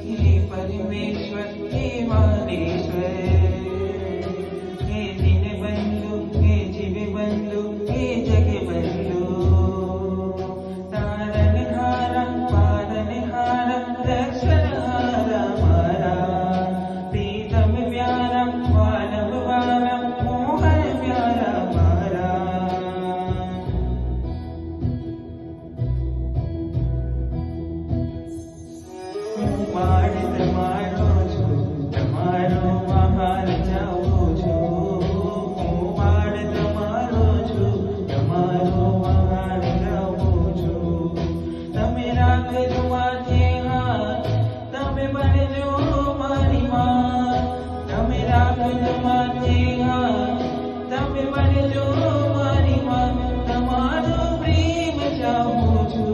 हे परमेश्वर हे मानेश्वर, हे दीन बंधु हे जीव बंधु हे जग बंधु, तारनहारा पालनहारा रक्षणहारा मारा, प्रीतम प्यारा वानव वारा मोहन प्यारा मारा। પાડ તમારો છું, તમારો મહાન જાઉં છું, હું પાડ તમારો છું, તમારો મહાન જાઉં છું। તમે રાખજો માથે હાથ, તમે બનજો મારી માં, તમે રાખજો માથે હાથ, તમે બનજો મારી માં, તમારો પ્રેમ ચાહું છું।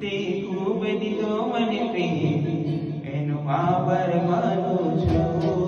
તે ખૂબ દીધો મને પ્રેમ, એનો આભાર માનું છું।